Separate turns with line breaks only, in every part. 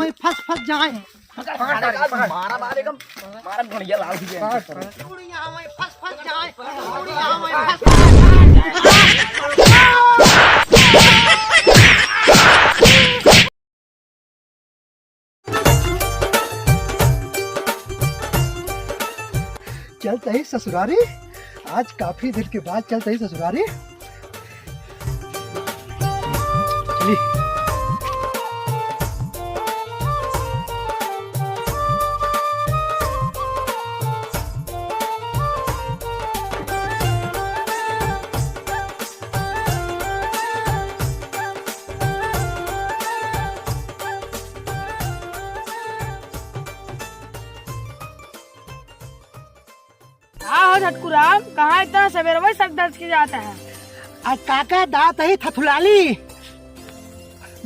में फंस फंस जाए
मारा मारेगा मारा घड़िया लाल दी
उड़िया में फंस फंस जाए उड़िया में फंस चलते ही ससुरारी। आज काफी दिन के बाद चलते ही ससुरारी। चलिए
झटकुराम कहाँ इतना सवेरे वही सर दर्द की जाता है।
आज काका दांत ही थथुलाली।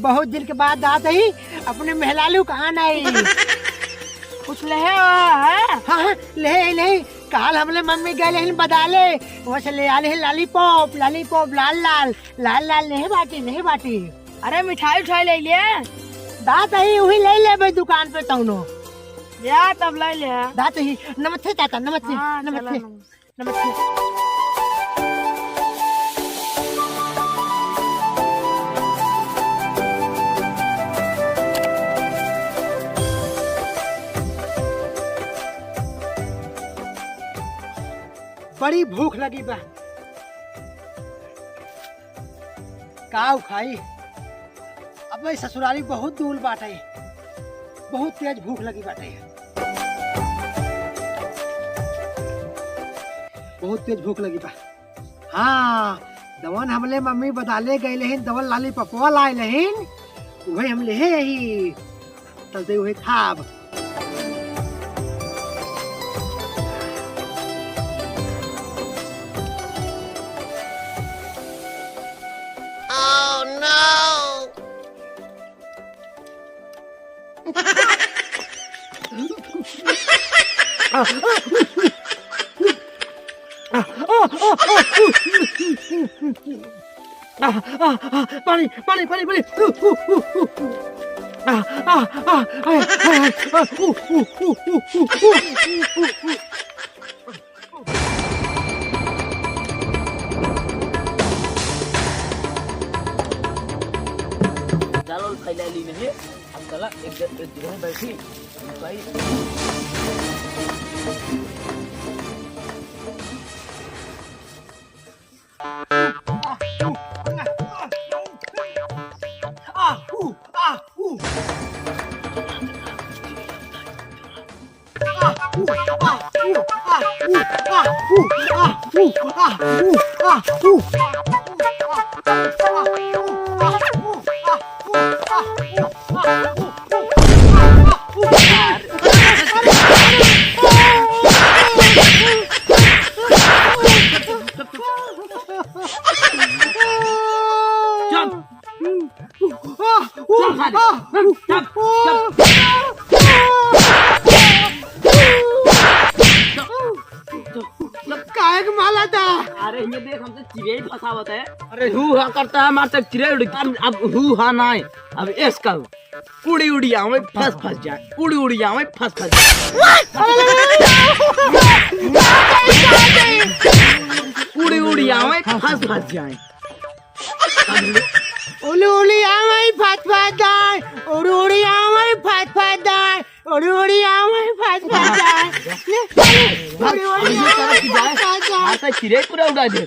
बहुत दिन के बाद दांत ही अपने महलालू कहाँ नहीं।
कुछ लहे है?
हाँ ले ले काल हमले मम्मी गए लेकिन बदाले वहाँ से ले आले लॉलीपॉप लॉलीपॉप लाल लाल लाल लाल नहीं बाटी।
अरे मिठाई उठाई ले लिए
दांत ही वही ले ले भाई दुकान पे तौनो
या तब ले ले
दांत ही। नमस्ते चाचा नमस्ते।
हाँ,
नमस्ते नमस्ते। बड़ी भूख लगी बा। काऊ खाई। अब मैं ससुराली बहुत दूर बाटे। बहुत तेज भूख लगी बाटे। बहुत तेज भूख लगी बा। हाँ दवन हमले मम्मी बदाले गए लेहिन दवन लाली पपवा लाए लेहिन वही हम ले ही तलते हुए खाब। पानी पानी पानी पानी।
चलो फैला ली नहीं हम चला एक जगह बैठी भाई। अरे ये देख हमसे चिड़िया ही फंसावत है। अरे हु हा करता है मार तक चिड़िया उड़ती। अब हु हा ना है अब इसका उड़ी उड़ी आवे फंस फंस जाए उड़ी उड़ी आवे फंस फंस जाए उड़ी उड़ी आवे फंस फंस जाए
उड़ी उड़ी आवे फंस फंस जाए उड़ी उड़ी आवे फंस फंस जाए उड़ी उड़ी आवे फंस फंस जाए उड़ी उड़ी आवे फंस फंस जाए।
आता चिड़िया पूरा उड़ा दे।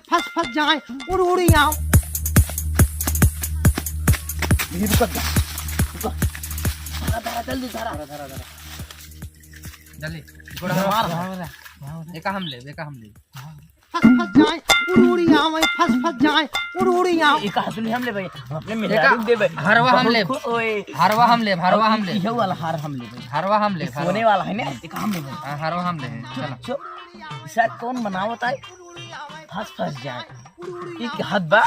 फंस फंस जाए उड़ उड़ी आव।
जल्दी धरा जल्दी हम ले
फंस फंस जाए उड़ उड़ी आव फंस फंस जाए उड़ उड़ी आव।
एक हसुली हम ले भाई अपने मेरा दे भाई
हरवा हम ले हरवा हम ले हरवा हम ले
ये वाला हार हम ले भाई
हरवा हम ले
सोने वाला है ना एक हम ले भाई
हरवा हम ले चलो
शायद कौन बनावत है फंस फंस जाए एक हद बा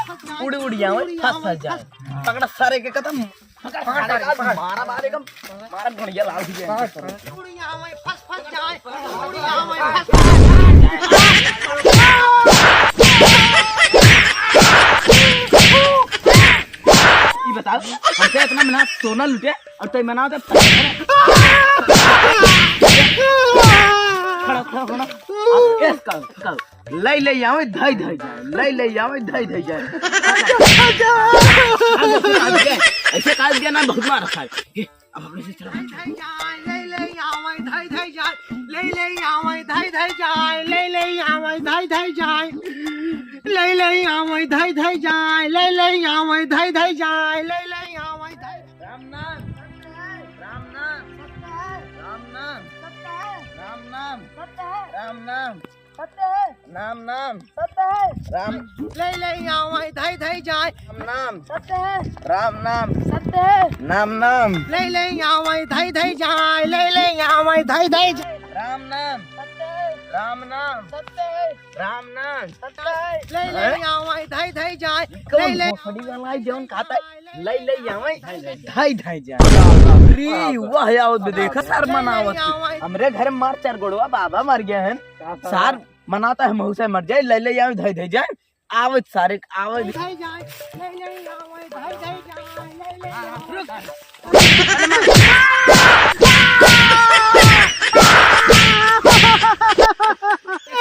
उड़ी उड़ी आवे फंस फंस जाए पकड़ा सारे के कदम मारा मारेगा मारा घड़िया लाल दी
उड़ी आवे फंस फंस जाए उड़ी आवे फंस
ये बताओ हमसे इतना मना सोना लूटे और तो मना होता खड़ा खड़ा होना यस कर ले ले आवे धई धई जाए ले ले आवे धई धई जाए ऐसे काज दिया ना बहुत मार रखा है अब अपने से चला
ले ले आवे धाई धाई जाए ले ले आवे धाई धाई जाए ले ले आवे धाई धाई जाए ले ले आवे धाई धाई जाए ले ले आवे धाई धाई जाए ले ले आवे धाई
राम नाम राम नाम राम नाम राम नाम राम नाम नाम नाम राम
ले ले आवे धाई धाई जाए
नाम राम नाम नाम नाम
ले ले आवे धाई धाई जाए ले ले आवे धाई धाई जाए
राम नाम राम नाम राम नाम
ले ले आवे धाई धाई जाए ले
कौन
ले
भोसड़ी वाला है जौन खाता है ले ले आवे धाई धाई जाए रे वाह याद देखा सर मनावत हमरे घर मार चार गोड़वा बाबा मर गए हैं सार मनाता है महू से मर जाए ले ले आवे धाई धाई जाए आवत सारे आवत
धाई जाए ले ले आवे धाई धाई जाए ले ले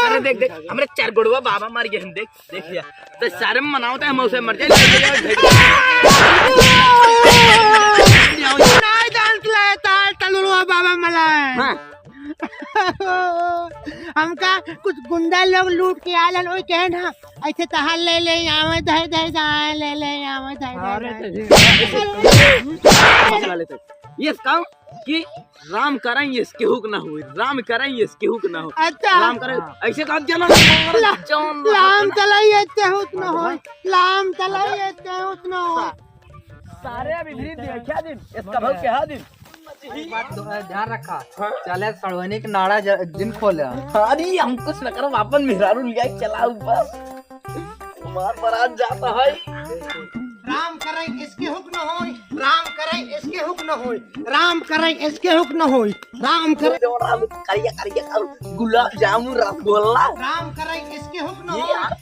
अरे देख देख हमरे चार गोड़वा बाबा मर गए हैं देख देखिए तो सारे मनावता है महू से मर जाए ले ले आवे धाई
नहीं डांस लेता तलुआ बाबा मला
हां
हमका कुछ गुंडा लोग लूट के आलन ओई कहे ना ऐसे तहां ले ले आवे धाई धाई जाए ले ले आवे धाई धाई
ये काम कि राम करें ये इसके हुक ना हो राम करें ये इसके हुक ना हो
अच्छा
राम करें ऐसे काम चला
लाम चलाइए तेहुत न हो लाम चलाइए तेहुत न हो
सारे अभी देखा दिन इसका भाव क्या दिन
ध्यान रखा चले सड़वनी के नाड़ा दिन खोले
अरे हम कुछ न करो वापन मेहरारू लिया चला ऊपर मार बारात जाता है
राम करें इसके हुक न होई राम करें इसके हुक न होई राम करें इसके हुक न होई राम करें
करिया करिया गुलाब जामुन रसगुल्ला
राम करें इसके हुक न होई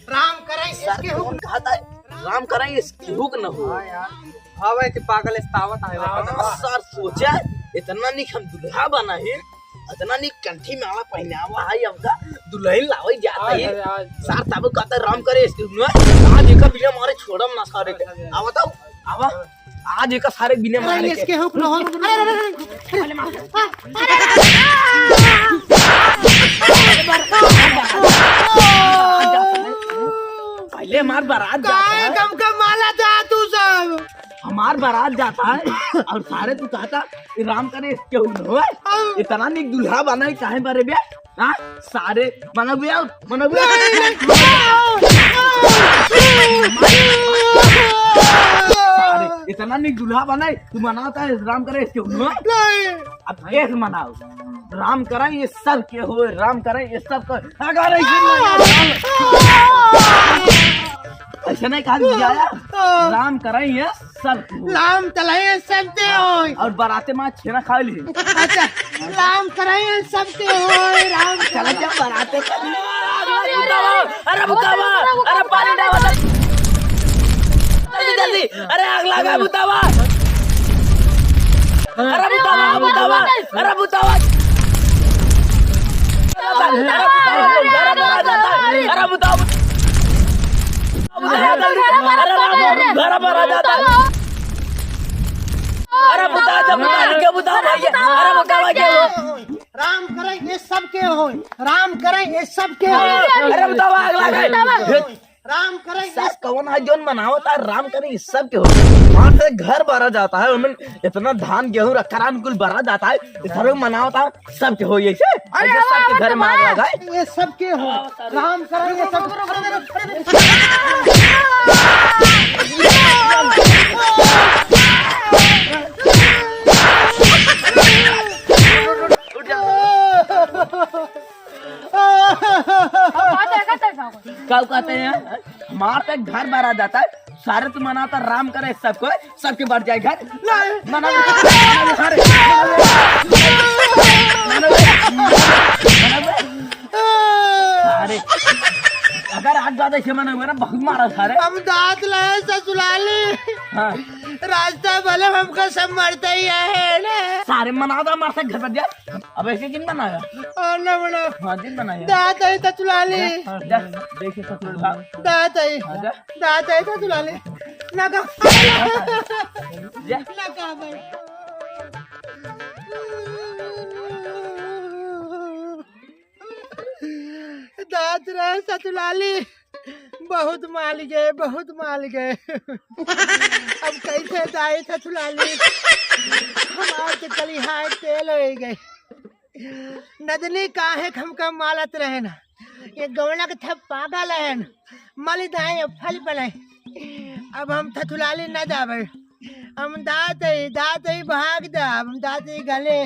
राम करें इसके हुक न
कहता है राम करें इसके हुक न हो
हाँ भाई पागल इस्तावत है
सर सोचा इतना नहीं हम दुल्हा बना है इतना नहीं कंठी में आवा पहनावा है हमका दुल्हन लावे जाता है सार तब कहता राम करे इसके हुक आज एक बिना मारे छोड़म ना सारे के आवा तो आवा आज एक सारे बिना मारे के
इसके हुक न होई
पहले हमार बारात जाता है
कम कम माला जा तू सब
हमार बारात जाता है और सारे तू कहता राम करे इसके हुक न होए इतना नहीं दुल्हा बना है काहे बारे बे हां सारे मना बुआ इतना नहीं दुल्हा बनाए तू मनाता है राम करे इसके हुक अब एक मनाओ राम करें ये सब के हो राम करें ये सब को अगर ऐसा नहीं कहा दिया राम करें ये सब
लाम चलाइए सबके होई
और बाराते माँ छेना खा ली
अच्छा लाम कराइए सबके होई राम
चला जा बाराते अरे बुतावा अरे पानी डाल जल्दी जल्दी अरे आग लगा बुतावा अरे बुतावा बुतावा अरे बुतावा अरे बुतावा घर पर आ जाता अरे बुता जब के बुता भैया अरे बुता भैया
राम करे ये सबके होई राम करे ये सबके होई
अरे बुता अगला
राम करे
सास कौन है जोन मनावता राम करे ये सब के हो वहां से घर भरा जाता है उनमें इतना धान गेहूं रखा राम कुल भरा जाता है इधर मनावता सब के हो ऐसे सबके घर में आग लगाए
ये सबके हो राम करे ये सब
क्या कहते हैं हमारे तक घर भरा जाता है सारे तो मनाता राम करे सबको सबके बढ़ जाए घर मना ज्यादा से मैंने मेरा बहुत मारा सारे।
हम दांत लाए ससुराली,
हाँ
रास्ता भले हमको सब मरते ही है ना।
सारे मना था मार से घर पर जा। अब ऐसे किन बनाया?
और ना बना
हाँ जिन बनाया।
दांत है ससुराली,
जा देखिए ससुर साहब।
दांत है,
हाँ जा
दांत है ससुराली ना का
जा।
ना का भाई। दांत रहे ससुराली, बहुत माल गए, बहुत माल गए। अब कैसे जाए ससुराली, हमारे तो कलिहाय तेल हो गए। नदनी काहे हमका मालत रहे ना, ये गौना के थप पागल है न, मली दाए फल पले। अब हम ससुराली न जावे, हम दाते भाग दा, हम दाते गले।